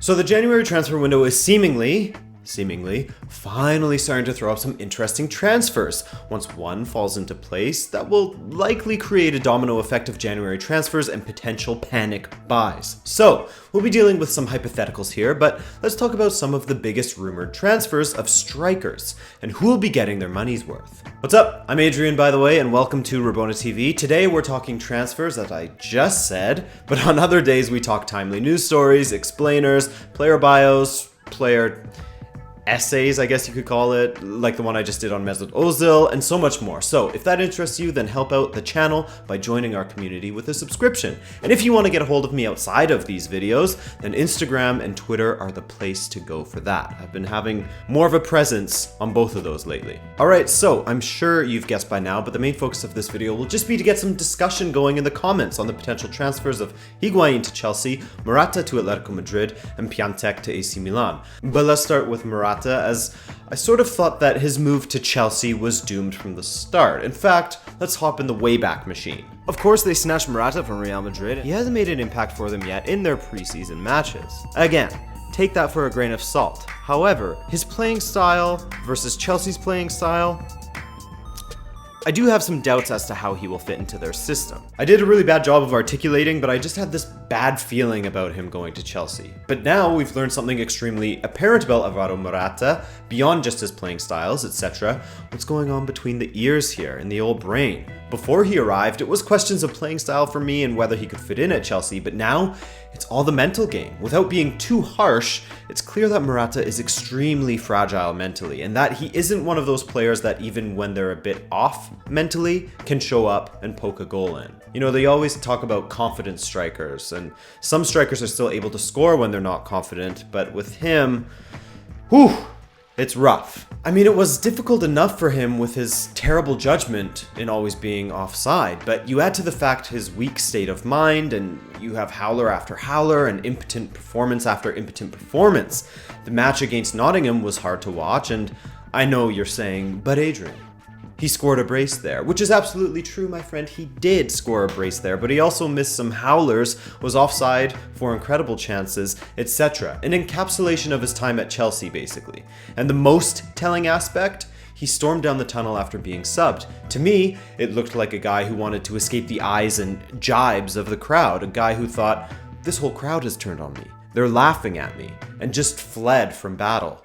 So the January transfer window is seemingly finally starting to throw up some interesting transfers. Once one falls into place, that will likely create a domino effect of January transfers and potential panic buys. So we'll be dealing with some hypotheticals here, but let's talk about some of the biggest rumored transfers of strikers and who will be getting their money's worth. What's up? I'm Adrian, by the way, and welcome to Rabona TV. Today we're talking transfers, as I just said, but on other days we talk timely news stories, explainers, player bios, player essays, I guess you could call it, like the one I just did on Mesut Ozil, and so much more. So if that interests you, then help out the channel by joining our community with a subscription. And if you want to get a hold of me outside of these videos, then Instagram and Twitter are the place to go for that. I've been having more of a presence on both of those lately. Alright, so I'm sure you've guessed by now, but the main focus of this video will just be to get some discussion going in the comments on the potential transfers of Higuain to Chelsea, Morata to Atletico Madrid, and Piątek to AC Milan. But let's start with Morata, as I sort of thought that his move to Chelsea was doomed from the start. In fact, let's hop in the Wayback Machine. Of course, they snatched Morata from Real Madrid. He hasn't made an impact for them yet in their preseason matches. Again, take that for a grain of salt. However, his playing style versus Chelsea's playing style, I do have some doubts as to how he will fit into their system. I did a really bad job of articulating, but I just had this bad feeling about him going to Chelsea. But now we've learned something extremely apparent about Álvaro Morata, beyond just his playing styles, etc. What's going on between the ears here, in the old brain? Before he arrived, it was questions of playing style for me and whether he could fit in at Chelsea, but now it's all the mental game. Without being too harsh, it's clear that Morata is extremely fragile mentally, and that he isn't one of those players that even when they're a bit off mentally, can show up and poke a goal in. You know, they always talk about confident strikers, and some strikers are still able to score when they're not confident, but with him, whew, it's rough. I mean, it was difficult enough for him with his terrible judgment in always being offside, but you add to the fact his weak state of mind, and you have howler after howler and impotent performance after impotent performance. The match against Nottingham was hard to watch, and I know you're saying, but Adrian, he scored a brace there, which is absolutely true, my friend. He did score a brace there, but he also missed some howlers, was offside for incredible chances, etc. An encapsulation of his time at Chelsea, basically. And the most telling aspect, he stormed down the tunnel after being subbed. To me, it looked like a guy who wanted to escape the eyes and jibes of the crowd, a guy who thought, this whole crowd has turned on me. They're laughing at me, and just fled from battle.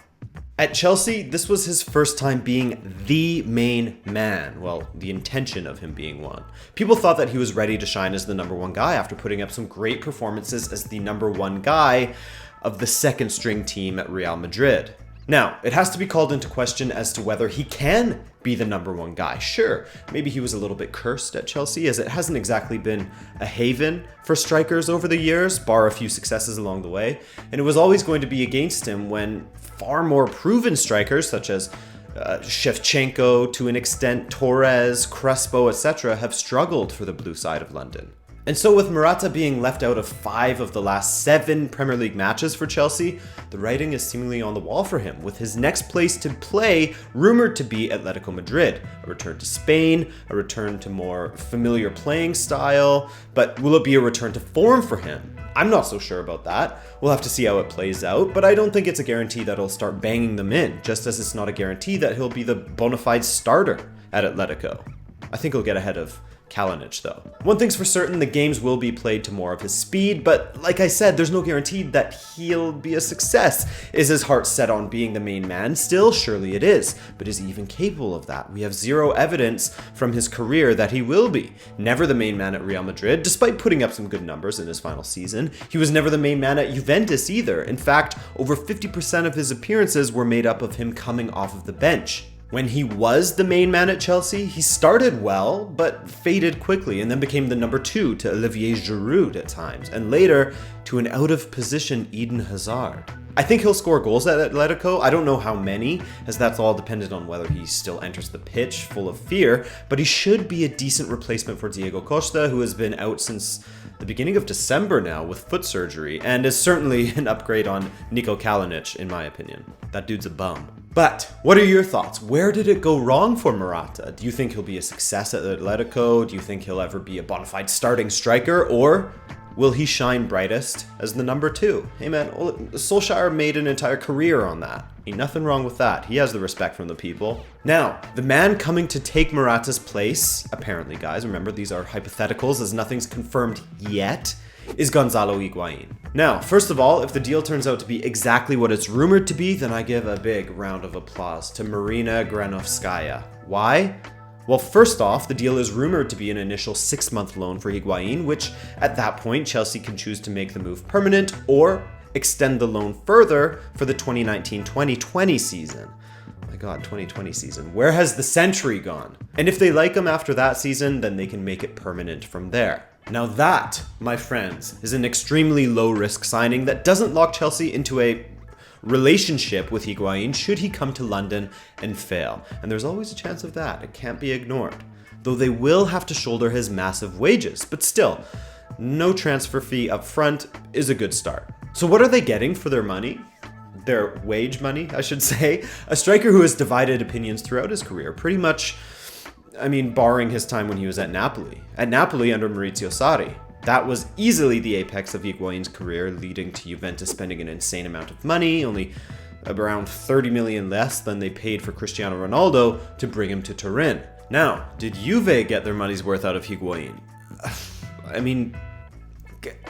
At Chelsea, this was his first time being the main man. Well, the intention of him being one. People thought that he was ready to shine as the number one guy after putting up some great performances as the number one guy of the second string team at Real Madrid. Now, it has to be called into question as to whether he can be the number one guy. Sure, maybe he was a little bit cursed at Chelsea, as it hasn't exactly been a haven for strikers over the years, bar a few successes along the way, and it was always going to be against him when far more proven strikers such as Shevchenko, to an extent Torres, Crespo, etc. have struggled for the blue side of London. And so with Morata being left out of 5 of the last 7 Premier League matches for Chelsea, the writing is seemingly on the wall for him, with his next place to play rumored to be Atletico Madrid. A return to Spain, a return to more familiar playing style, but will it be a return to form for him? I'm not so sure about that. We'll have to see how it plays out, but I don't think it's a guarantee that he'll start banging them in, just as it's not a guarantee that he'll be the bona fide starter at Atletico. I think he'll get ahead of Kalinic though. One thing's for certain, the games will be played to more of his speed, but like I said, there's no guarantee that he'll be a success. Is his heart set on being the main man? Still, surely it is. But is he even capable of that? We have zero evidence from his career that he will be. Never the main man at Real Madrid, despite putting up some good numbers in his final season. He was never the main man at Juventus either. In fact, over 50% of his appearances were made up of him coming off of the bench. When he was the main man at Chelsea, he started well, but faded quickly and then became the number 2 to Olivier Giroud at times, and later to an out-of-position Eden Hazard. I think he'll score goals at Atletico. I don't know how many, as that's all dependent on whether he still enters the pitch full of fear, but he should be a decent replacement for Diego Costa, who has been out since the beginning of December now with foot surgery, and is certainly an upgrade on Niko Kalinic, in my opinion. That dude's a bum. But what are your thoughts? Where did it go wrong for Morata? Do you think he'll be a success at Atletico? Do you think he'll ever be a bona fide starting striker? Or Will he shine brightest as the number 2? Hey man, Solskjaer made an entire career on that. Ain't nothing wrong with that. He has the respect from the people. Now, the man coming to take Morata's place, apparently guys, remember these are hypotheticals as nothing's confirmed yet, is Gonzalo Higuain. Now, first of all, if the deal turns out to be exactly what it's rumored to be, then I give a big round of applause to Marina Granovskaya. Why? Well, first off, the deal is rumored to be an initial 6-month loan for Higuain, which at that point, Chelsea can choose to make the move permanent or extend the loan further for the 2019-2020 season. Oh my God, 2020 season. Where has the century gone? And if they like him after that season, then they can make it permanent from there. Now that, my friends, is an extremely low-risk signing that doesn't lock Chelsea into a relationship with Higuain should he come to London and fail. And there's always a chance of that. It can't be ignored. Though they will have to shoulder his massive wages. But still, no transfer fee up front is a good start. So what are they getting for their money? Their wage money, I should say. A striker who has divided opinions throughout his career. Pretty much, I mean, barring his time when he was at Napoli. At Napoli under Maurizio Sarri. That was easily the apex of Higuain's career, leading to Juventus spending an insane amount of money, only around 30 million less than they paid for Cristiano Ronaldo to bring him to Turin. Now, did Juve get their money's worth out of Higuain? I mean,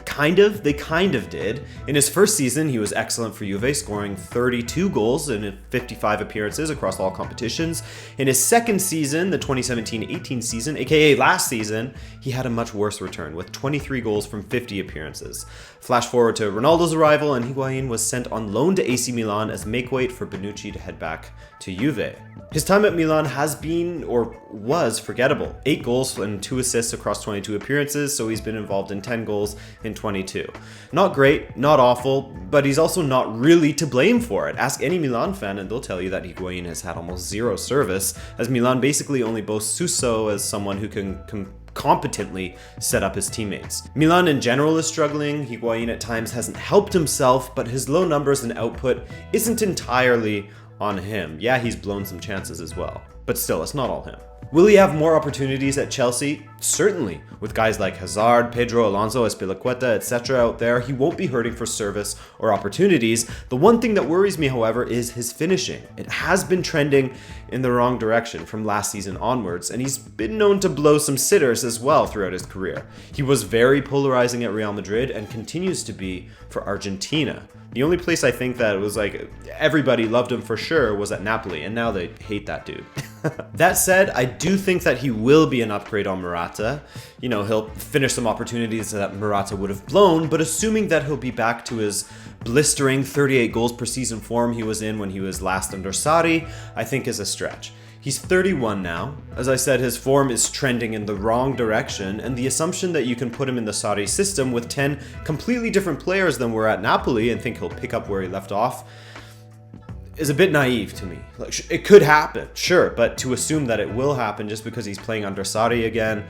kind of. They kind of did. In his first season, he was excellent for Juve, scoring 32 goals in 55 appearances across all competitions. In his second season, the 2017-18 season, aka last season, he had a much worse return with 23 goals from 50 appearances. Flash forward to Ronaldo's arrival, and Higuain was sent on loan to AC Milan as makeweight for Bonucci to head back to Juve. His time at Milan has been, or was, forgettable. 8 goals and 2 assists across 22 appearances, so he's been involved in 10 goals in 22. Not great, not awful, but he's also not really to blame for it. Ask any Milan fan and they'll tell you that Higuain has had almost zero service, as Milan basically only boasts Suso as someone who can competently set up his teammates. Milan in general is struggling. Higuain at times hasn't helped himself, but his low numbers and output isn't entirely on him. Yeah, he's blown some chances as well, but still, it's not all him. Will he have more opportunities at Chelsea? Certainly. With guys like Hazard, Pedro, Alonso, Azpilicueta, etc. out there, he won't be hurting for service or opportunities. The one thing that worries me, however, is his finishing. It has been trending in the wrong direction from last season onwards, and he's been known to blow some sitters as well throughout his career. He was very polarizing at Real Madrid and continues to be for Argentina. The only place I think that it was like everybody loved him for sure was at Napoli, and now they hate that dude. That said, I do think that he will be an upgrade on Morata. You know, he'll finish some opportunities that Morata would have blown, but assuming that he'll be back to his blistering 38 goals per season form he was in when he was last under Sarri, I think is a stretch. He's 31 now. As I said, his form is trending in the wrong direction, and the assumption that you can put him in the Sarri system with 10 completely different players than were at Napoli and think he'll pick up where he left off is a bit naive to me. Like, it could happen, sure, but to assume that it will happen just because he's playing under Sarri again,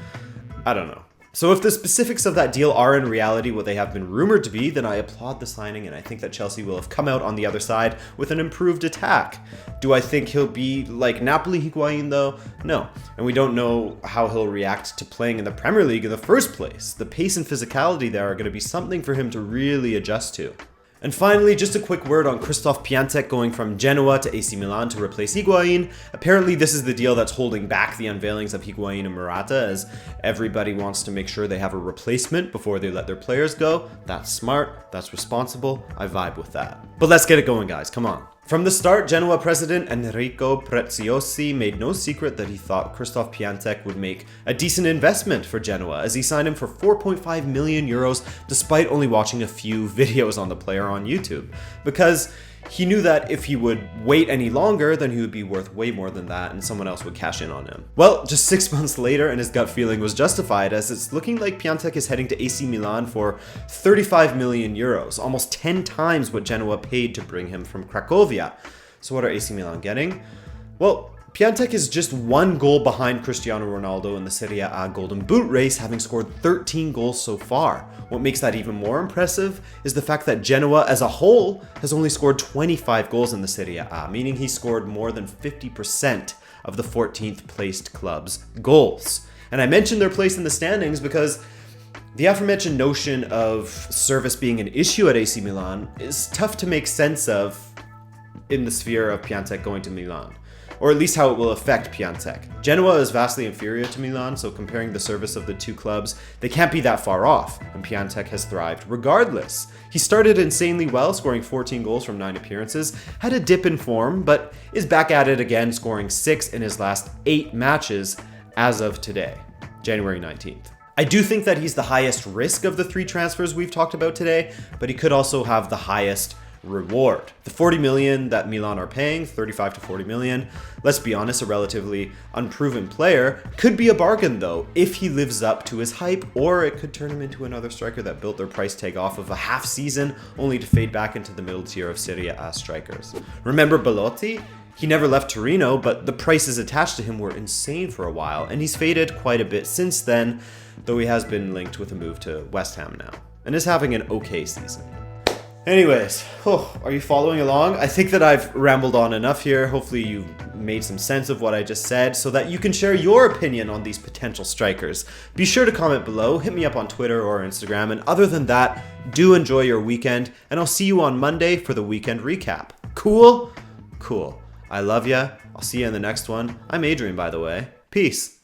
I don't know. So if the specifics of that deal are in reality what they have been rumored to be, then I applaud the signing, and I think that Chelsea will have come out on the other side with an improved attack. Do I think he'll be like Napoli Higuain though? No. And we don't know how he'll react to playing in the Premier League in the first place. The pace and physicality there are going to be something for him to really adjust to. And finally, just a quick word on Krzysztof Piątek going from Genoa to AC Milan to replace Higuain. Apparently, this is the deal that's holding back the unveilings of Higuain and Morata, as everybody wants to make sure they have a replacement before they let their players go. That's smart, that's responsible, I vibe with that. But let's get it going, guys, come on. From the start, Genoa president Enrico Preziosi made no secret that he thought Krzysztof Piątek would make a decent investment for Genoa, as he signed him for 4.5 million euros despite only watching a few videos on the player on YouTube. Because he knew that if he would wait any longer, then he would be worth way more than that and someone else would cash in on him. Well, just 6 months later, and his gut feeling was justified, as it's looking like Piątek is heading to AC Milan for 35 million euros, almost 10 times what Genoa paid to bring him from Cracovia. So what are AC Milan getting? Well, Piątek is just 1 goal behind Cristiano Ronaldo in the Serie A Golden Boot race, having scored 13 goals so far. What makes that even more impressive is the fact that Genoa as a whole has only scored 25 goals in the Serie A, meaning he scored more than 50% of the 14th placed club's goals. And I mentioned their place in the standings because The aforementioned notion of service being an issue at AC Milan is tough to make sense of in the sphere of Piątek going to Milan, or at least how it will affect Piątek. Genoa is vastly inferior to Milan, so comparing the service of the two clubs, they can't be that far off, and Piątek has thrived regardless. He started insanely well, scoring 14 goals from 9 appearances, had a dip in form, but is back at it again, scoring 6 in his last 8 matches as of today, January 19th. I do think that he's the highest risk of the 3 transfers we've talked about today, but he could also have the highest reward. The 40 million that Milan are paying, 35 to 40 million, let's be honest, a relatively unproven player, could be a bargain though, if he lives up to his hype, or it could turn him into another striker that built their price tag off of a half season, only to fade back into the middle tier of Serie A strikers. Remember Belotti? He never left Torino, but the prices attached to him were insane for a while, and he's faded quite a bit since then, though he has been linked with a move to West Ham now, and is having an okay season. Anyways, are you following along? I think that I've rambled on enough here. Hopefully you've made some sense of what I just said so that you can share your opinion on these potential strikers. Be sure to comment below, hit me up on Twitter or Instagram, and other than that, do enjoy your weekend, and I'll see you on Monday for the weekend recap. Cool? Cool. I love ya. I'll see you in the next one. I'm Adrian, by the way. Peace.